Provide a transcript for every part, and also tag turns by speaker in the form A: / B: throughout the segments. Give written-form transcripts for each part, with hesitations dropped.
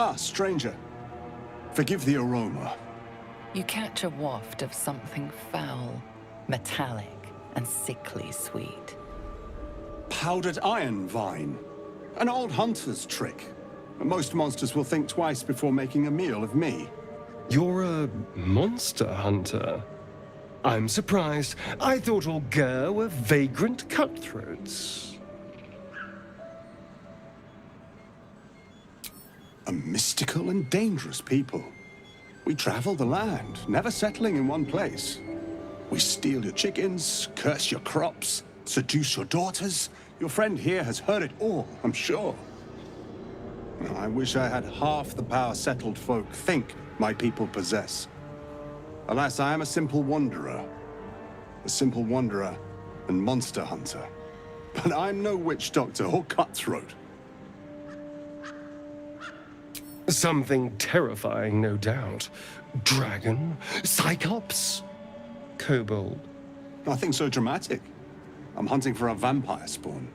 A: Ah, stranger. Forgive the aroma.
B: You catch a waft of something foul, metallic, and sickly sweet.
A: Powdered iron vine. An old hunter's trick. Most monsters will think twice before making a meal of me.
C: You're a monster hunter? I'm surprised. I thought all Ger were vagrant cutthroats.
A: A mystical and dangerous people. We travel the land, never settling in one place. We steal your chickens, curse your crops, seduce your daughters. Your friend here has heard it all, I'm sure. I wish I had half the power settled folk think my people possess. Alas, I am a simple wanderer. A simple wanderer and monster hunter. But I'm no witch doctor or cutthroat.
C: Something terrifying, no doubt. Dragon? Cyclops? Kobold?
A: Nothing so dramatic. I'm hunting for a vampire spawn.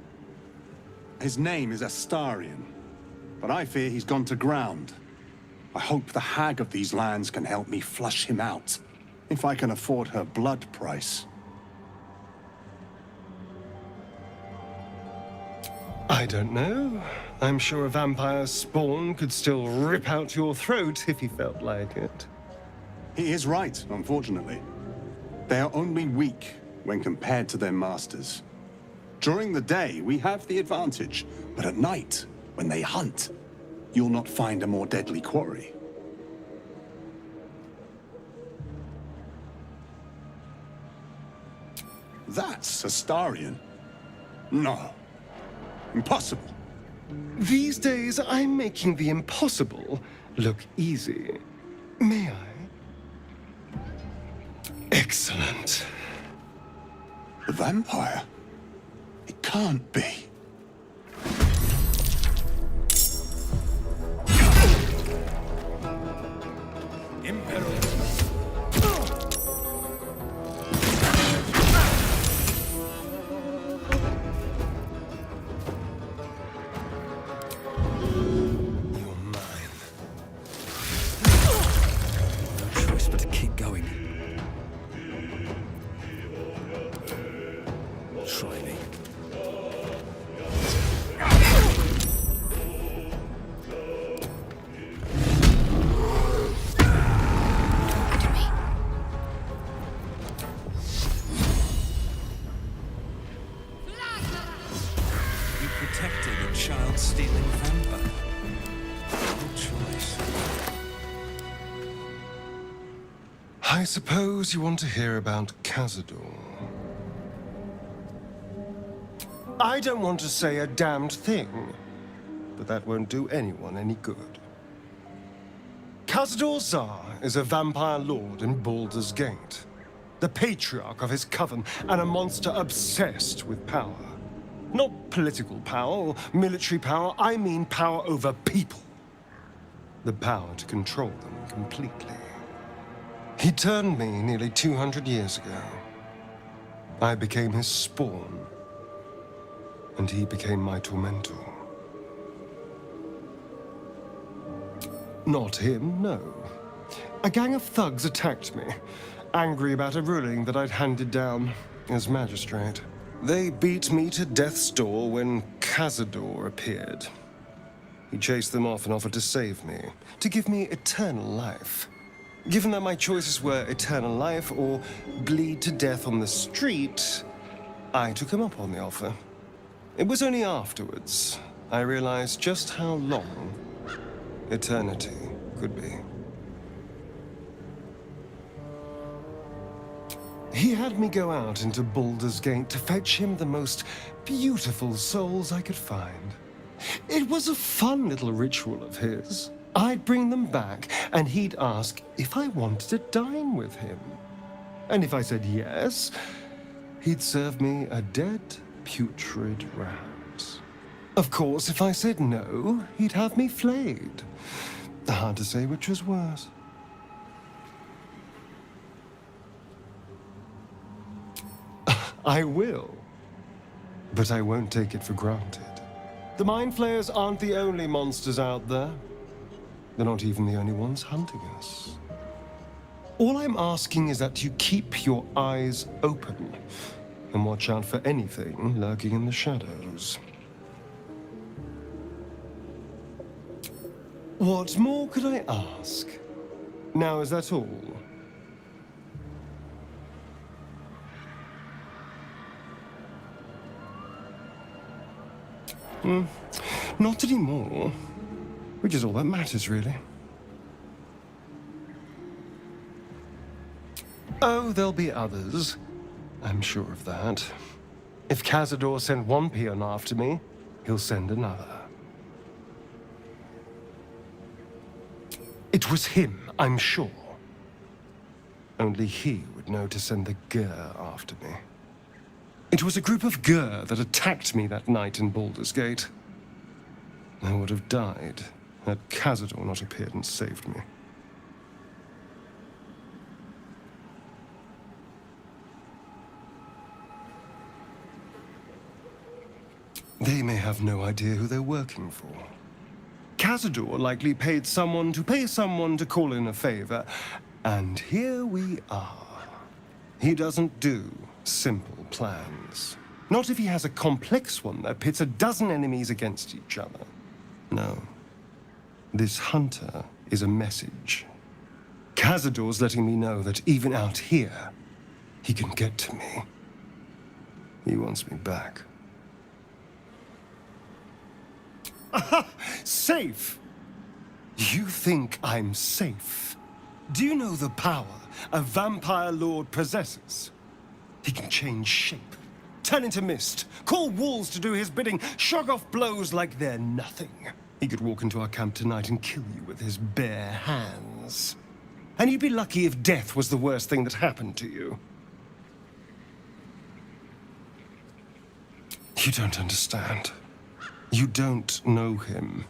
A: His name is Astarion, but I fear he's gone to ground. I hope the hag of these lands can help me flush him out, if I can afford her blood price.
C: I don't know. I'm sure a vampire spawn could still rip out your throat if he felt like it.
A: He is right, unfortunately. They are only weak when compared to their masters. During the day, we have the advantage, but at night, when they hunt, you'll not find a more deadly quarry. That's Astarion. No. Impossible.
C: These days, I'm making the impossible look easy. May I? Excellent.
A: The vampire? It can't be.
D: Protecting a child-stealing vampire. Good choice.
C: I suppose you want to hear about Cazador. I don't want to say a damned thing, but that won't do anyone any good. Cazador Szar is a vampire lord in Baldur's Gate, the patriarch of his coven, and a monster obsessed with power. Not political power or military power, I mean power over people. The power to control them completely. He turned me nearly 200 years ago. I became his spawn, and he became my tormentor. Not him, no. A gang of thugs attacked me, angry about a ruling that I'd handed down as magistrate. They beat me to death's door when Cazador appeared. He chased them off and offered to save me, to give me eternal life. Given that my choices were eternal life or bleed to death on the street, I took him up on the offer. It was only afterwards I realized just how long eternity could be. He had me go out into Baldur's Gate to fetch him the most beautiful souls I could find. It was a fun little ritual of his. I'd bring them back, and he'd ask if I wanted to dine with him. And if I said yes, he'd serve me a dead, putrid rat. Of course, if I said no, he'd have me flayed. Hard to say which was worse. I will, but I won't take it for granted. The Mind Flayers aren't the only monsters out there. They're not even the only ones hunting us. All I'm asking is that you keep your eyes open and watch out for anything lurking in the shadows. What more could I ask? Now, is that all? Not anymore. Which is all that matters, really. Oh, there'll be others. I'm sure of that. If Cazador sent one peon after me, he'll send another. It was him, I'm sure. Only he would know to send the Gur after me. It was a group of Gur that attacked me that night in Baldur's Gate. I would have died had Cazador not appeared and saved me. They may have no idea who they're working for. Cazador likely paid someone to call in a favor, and here we are. He doesn't do simple plans. Not if he has a complex one that pits a dozen enemies against each other. No. This hunter is a message. Cazador's letting me know that even out here, he can get to me. He wants me back. Safe! You think I'm safe? Do you know the power a vampire lord possesses? He can change shape, turn into mist, call walls to do his bidding, shrug off blows like they're nothing. He could walk into our camp tonight and kill you with his bare hands. And you'd be lucky if death was the worst thing that happened to you. You don't understand. You don't know him.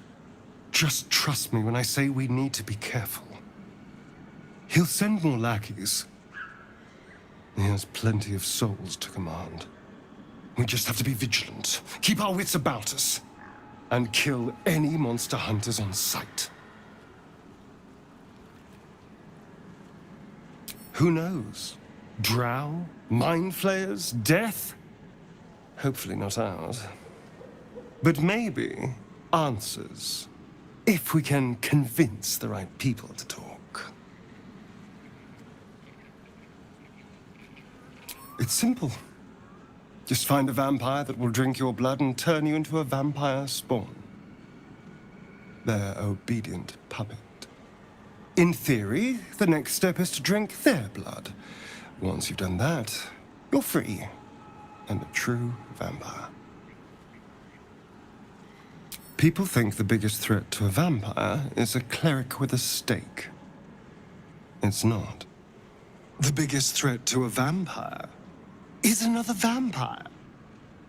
C: Just trust me when I say we need to be careful. He'll send more lackeys. He has plenty of souls to command. We just have to be vigilant, keep our wits about us, and kill any monster hunters on sight. Who knows? Drow? Mind flayers? Death? Hopefully not ours. But maybe answers, if we can convince the right people to talk. It's simple. Just find a vampire that will drink your blood and turn you into a vampire spawn. Their obedient puppet. In theory, the next step is to drink their blood. Once you've done that, you're free and a true vampire. People think the biggest threat to a vampire is a cleric with a stake. It's not. The biggest threat to a vampire is another vampire.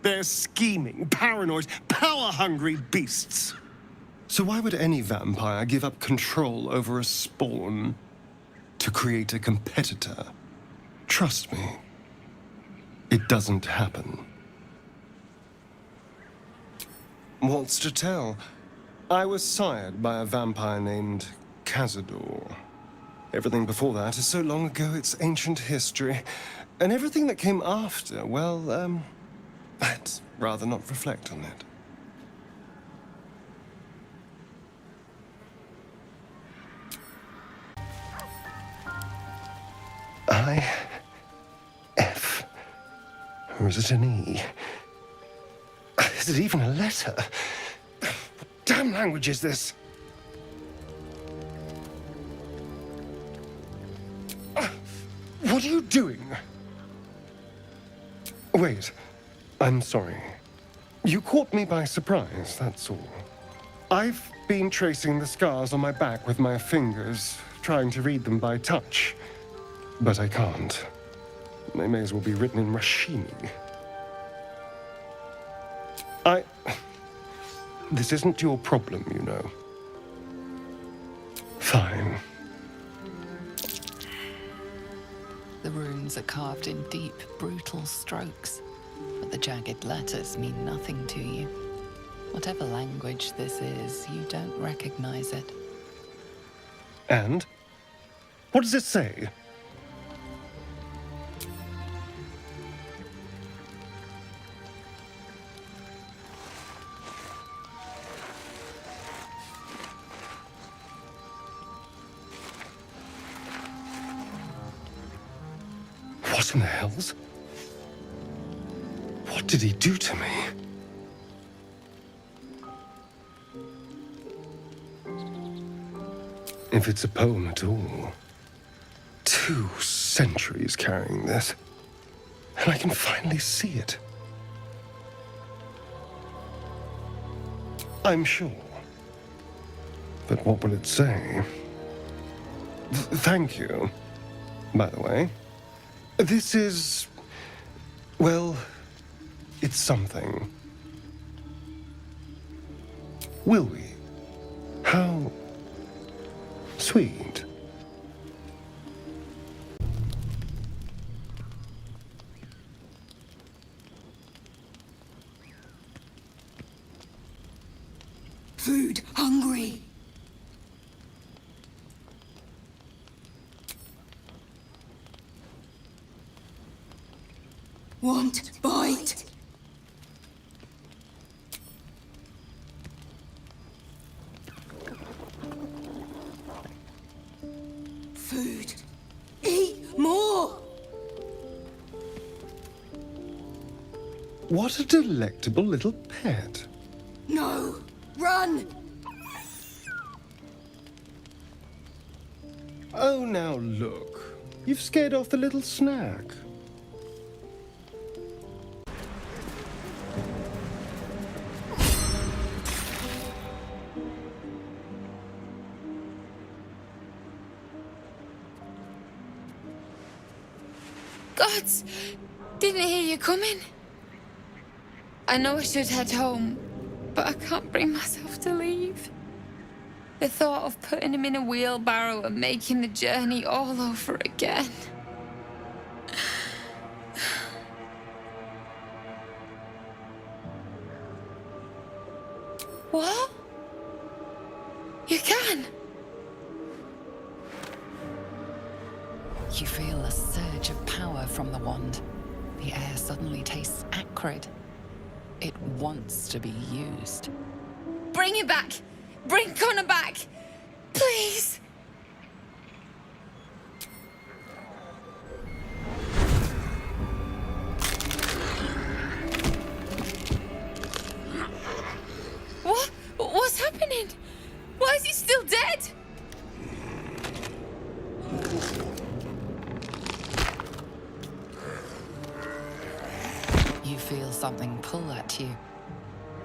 C: They're scheming, paranoid, power-hungry beasts. So why would any vampire give up control over a spawn to create a competitor? Trust me, it doesn't happen. What's to tell? I was sired by a vampire named Cazador. Everything before that is so long ago it's ancient history. And everything that came after, well, I'd rather not reflect on it. I-F. Or is it an E? Is it even a letter? What damn language is this? What are you doing? Wait, I'm sorry. You caught me by surprise, that's all. I've been tracing the scars on my back with my fingers, trying to read them by touch. But I can't. They may as well be written in Rashini. This isn't your problem, you know. Fine.
B: The runes are carved in deep, brutal strokes, but the jagged letters mean nothing to you. Whatever language this is, you don't recognize it.
C: And? What does it say? What in the hells? What did he do to me? If it's a poem at all, 2 centuries carrying this, and I can finally see it. I'm sure. But what will it say? Thank you, by the way. This is, well, it's something. Will we? How sweet.
E: Food hungry. Want bite. Food. Eat more.
C: What a delectable little pet.
E: No. Run.
C: Oh, now look. You've scared off the little snack.
F: Gods! Didn't hear you coming. I know I should head home, but I can't bring myself to leave. The thought of putting him in a wheelbarrow and making the journey all over again. What? You can?
B: You feel a surge of power from the wand. The air suddenly tastes acrid. It wants to be used.
F: Bring it back! Bring Connor back! Please! What? What's happening? Why is he still dead?
B: You feel something pull at you.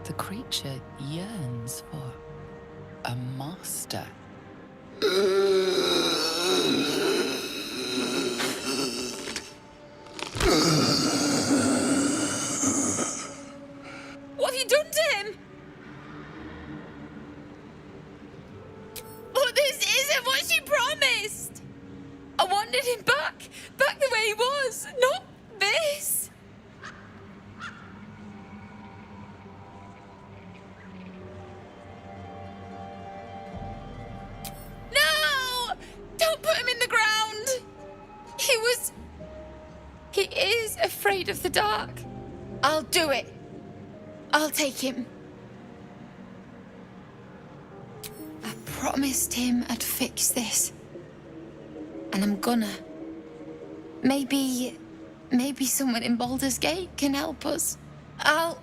B: The creature yearns for a master.
F: What have you done to him? But this isn't what she promised. I wanted him back the way he was, not this. No! Don't put him in the ground. He is afraid of the dark. I'll do it. I'll take him. I promised him I'd fix this. And I'm gonna. Maybe someone in Baldur's Gate can help us. I'll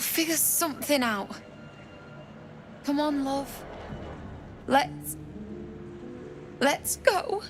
F: figure something out. Come on, love. Let's go.